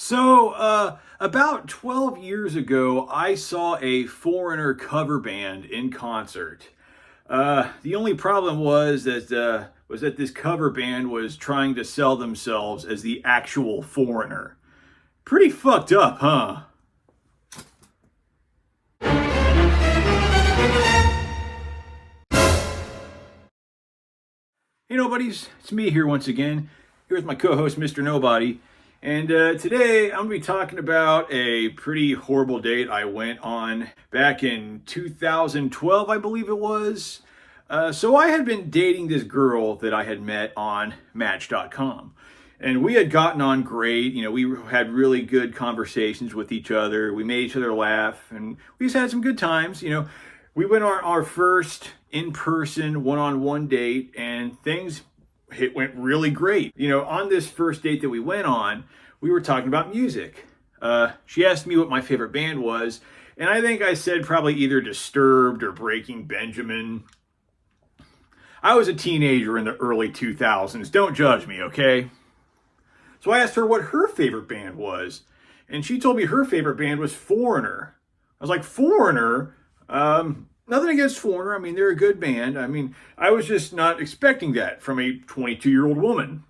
About 12 years ago, I saw a Foreigner cover band in concert. The only problem was that this cover band was trying to sell themselves as the actual Foreigner. Pretty fucked up, huh? Hey, nobodies, it's me here once again, here with my co-host, Mr. Nobody. And today I'm going to be talking about a pretty horrible date I went on back in 2012, I believe it was. So I had been dating this girl that I had met on Match.com. And we had gotten on great. You know, we had really good conversations with each other. We made each other laugh, and we just had some good times. You know, we went on our first in-person one-on-one date, and it went really great. You know, on this first date that we went on, we were talking about music. She asked me what my favorite band was, and I think I said probably either Disturbed or Breaking Benjamin. I was a teenager in the early 2000s. Don't judge me, okay? So I asked her what her favorite band was, and she told me her favorite band was Foreigner. I was like, Foreigner? Nothing against Foreigner. I mean, they're a good band. I mean, I was just not expecting that from a 22-year-old woman.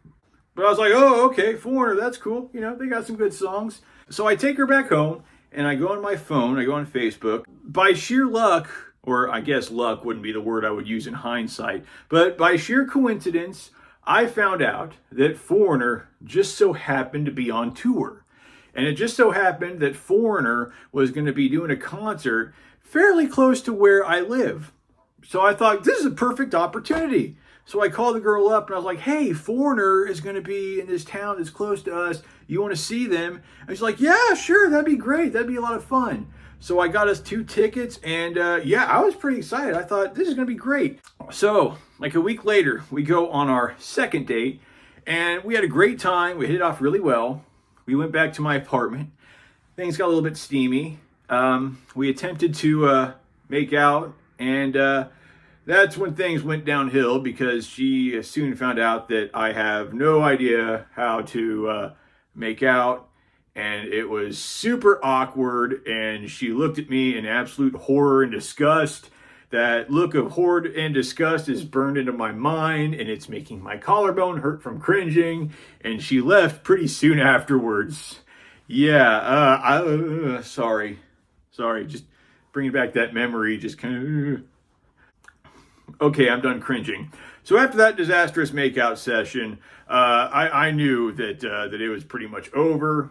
But I was like, oh, okay, Foreigner, that's cool. You know, they got some good songs. So I take her back home, and I go on my phone, I go on Facebook. By sheer luck, or I guess luck wouldn't be the word I would use in hindsight, but by sheer coincidence, I found out that Foreigner just so happened to be on tour. And it just so happened that Foreigner was going to be doing a concert fairly close to where I live. So I thought, this is a perfect opportunity. So I called the girl up and I was like, hey, Foreigner is going to be in this town that's close to us. You want to see them? And she's like, yeah, sure, that'd be great. That'd be a lot of fun. So I got us 2 tickets, and I was pretty excited. I thought, this is going to be great. So, like a week later, we go on our second date, and we had a great time. We hit it off really well. We went back to my apartment. Things got a little bit steamy. We attempted to make out, and that's when things went downhill because she soon found out that I have no idea how to make out. And it was super awkward, and she looked at me in absolute horror and disgust. That look of horror and disgust is burned into my mind, and it's making my collarbone hurt from cringing, and she left pretty soon afterwards. Sorry, just bringing back that memory, just kind of... Okay, I'm done cringing. So after that disastrous makeout session, I knew that it was pretty much over.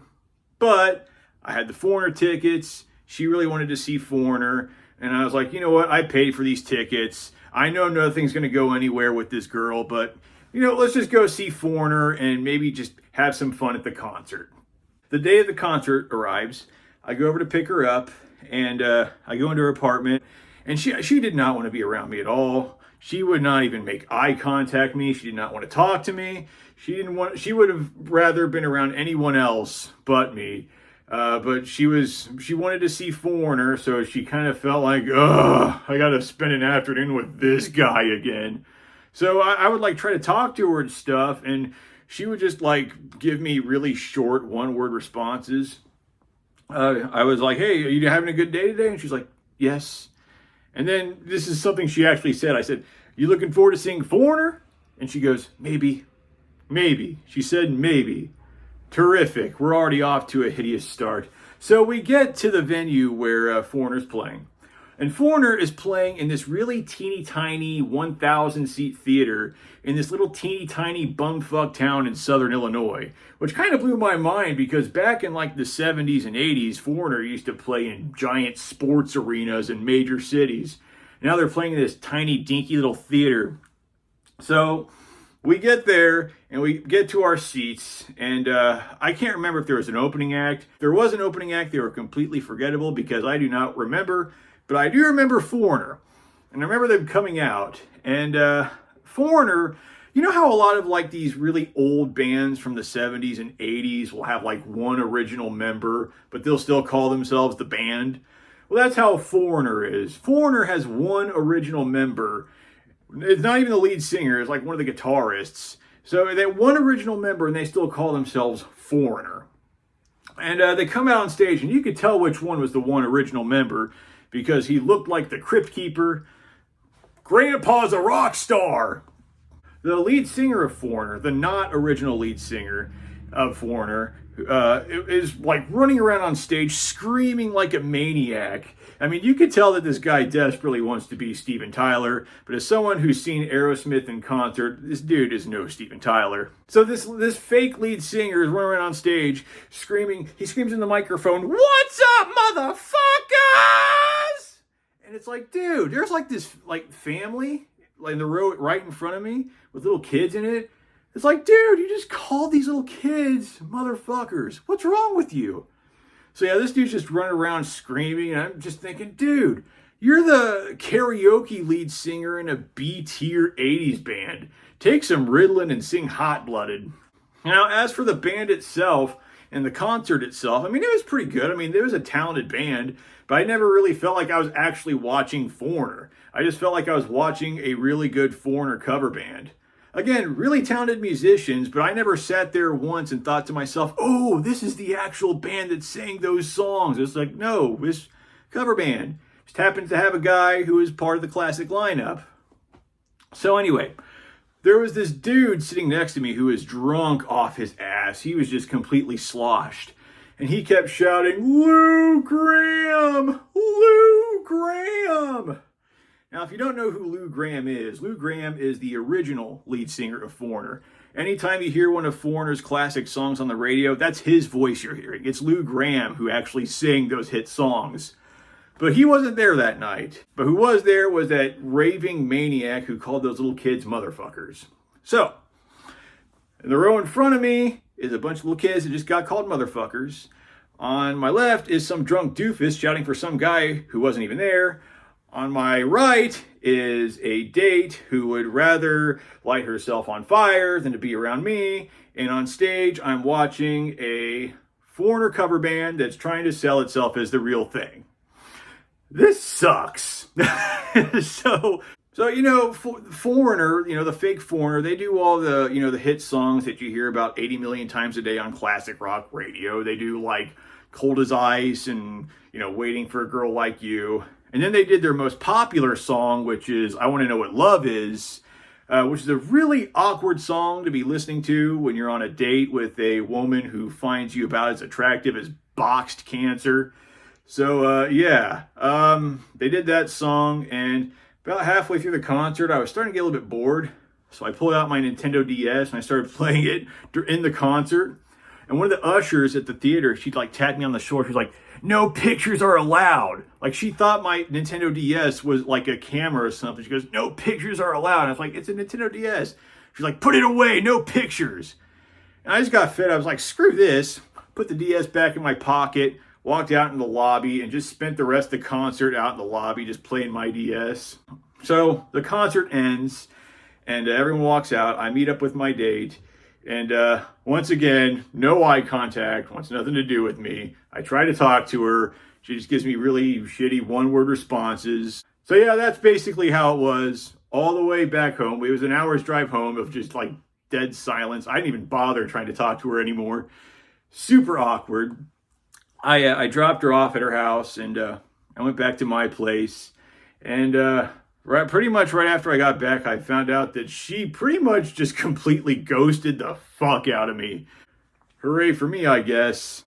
But I had the Foreigner tickets. She really wanted to see Foreigner. And I was like, you know what? I paid for these tickets. I know nothing's going to go anywhere with this girl, but, you know, let's just go see Foreigner and maybe just have some fun at the concert. The day of the concert arrives. I go over to pick her up, and I go into her apartment. And she did not want to be around me at all. She would not even make eye contact with me. She did not want to talk to me. She would have rather been around anyone else but me. But she wanted to see Foreigner, so she kind of felt like, ugh, I got to spend an afternoon with this guy again. So I would like try to talk to her and stuff, and she would just like give me really short one-word responses. I was like, hey, are you having a good day today? And she's like, yes. And then this is something she actually said. I said, you looking forward to seeing Foreigner? And she goes, maybe. She said maybe. Terrific. We're already off to a hideous start. So we get to the venue where Foreigner's playing. And Foreigner is playing in this really teeny tiny 1,000 seat theater in this little teeny tiny bumfuck town in southern Illinois, which kind of blew my mind because back in like the 70s and 80s, Foreigner used to play in giant sports arenas in major cities. Now they're playing in this tiny dinky little theater. So we get there and we get to our seats, and I can't remember if there was an opening act. If there was an opening act, they were completely forgettable because I do not remember. But I do remember Foreigner, and I remember them coming out, and Foreigner, you know how a lot of like these really old bands from the 70s and 80s will have like one original member, but they'll still call themselves the band? Well, that's how Foreigner is. Foreigner has one original member. It's not even the lead singer, it's like one of the guitarists. So they have one original member, and they still call themselves Foreigner. And they come out on stage, and you could tell which one was the one original member because he looked like the Crypt Keeper. Grandpa's a rock star. The lead singer of Foreigner, the not original lead singer of Foreigner, is like running around on stage screaming like a maniac. I mean, you could tell that this guy desperately wants to be Steven Tyler, but as someone who's seen Aerosmith in concert, this dude is no Steven Tyler. So this fake lead singer is running around on stage screaming. He screams in the microphone, "What's up, motherfuckers?" And it's like, dude, there's like this like family like in the row right in front of me with little kids in it. It's like, dude, you just called these little kids motherfuckers. What's wrong with you? So yeah, this dude's just running around screaming, and I'm just thinking, dude, you're the karaoke lead singer in a B-tier 80s band. Take some Ritalin and sing Hot Blooded. Now, as for the band itself and the concert itself, I mean, it was pretty good. I mean, it was a talented band, but I never really felt like I was actually watching Foreigner. I just felt like I was watching a really good Foreigner cover band. Again, really talented musicians, but I never sat there once and thought to myself, oh, this is the actual band that sang those songs. It's like, no, this cover band just happens to have a guy who is part of the classic lineup. So anyway, there was this dude sitting next to me who was drunk off his ass. He was just completely sloshed. And he kept shouting, "Lou Gramm! Lou Gramm!" Now, if you don't know who Lou Gramm is the original lead singer of Foreigner. Anytime you hear one of Foreigner's classic songs on the radio, that's his voice you're hearing. It's Lou Gramm who actually sang those hit songs. But he wasn't there that night. But who was there was that raving maniac who called those little kids motherfuckers. So, in the row in front of me is a bunch of little kids that just got called motherfuckers. On my left is some drunk doofus shouting for some guy who wasn't even there. On my right is a date who would rather light herself on fire than to be around me. And on stage, I'm watching a Foreigner cover band that's trying to sell itself as the real thing. This sucks. So you know, Foreigner, you know, the fake Foreigner, they do all the, you know, the hit songs that you hear about 80 million times a day on classic rock radio. They do like Cold as Ice and, you know, Waiting for a Girl Like You. And then they did their most popular song, which is I Want to Know What Love Is, which is a really awkward song to be listening to when you're on a date with a woman who finds you about as attractive as boxed cancer. So, they did that song, and about halfway through the concert, I was starting to get a little bit bored. So I pulled out my Nintendo DS, and I started playing it in the concert. And one of the ushers at the theater, she like tapped me on the shoulder. She was like, "No pictures are allowed." Like she thought my Nintendo DS was like a camera or something. She goes, "No pictures are allowed." And I was like, "It's a Nintendo DS." She's like, "Put it away, no pictures." And I just got fed. I was like, screw this. Put the DS back in my pocket, walked out in the lobby, and just spent the rest of the concert out in the lobby just playing my DS. So the concert ends, and everyone walks out. I meet up with my date. And once again, no eye contact, wants nothing to do with me. I try to talk to her. She just gives me really shitty one-word responses. So yeah, that's basically how it was all the way back home. It was an hour's drive home of just like dead silence. I didn't even bother trying to talk to her anymore. Super awkward. I dropped her off at her house, and I went back to my place. And pretty much right after I got back, I found out that she pretty much just completely ghosted the fuck out of me. Hooray for me, I guess.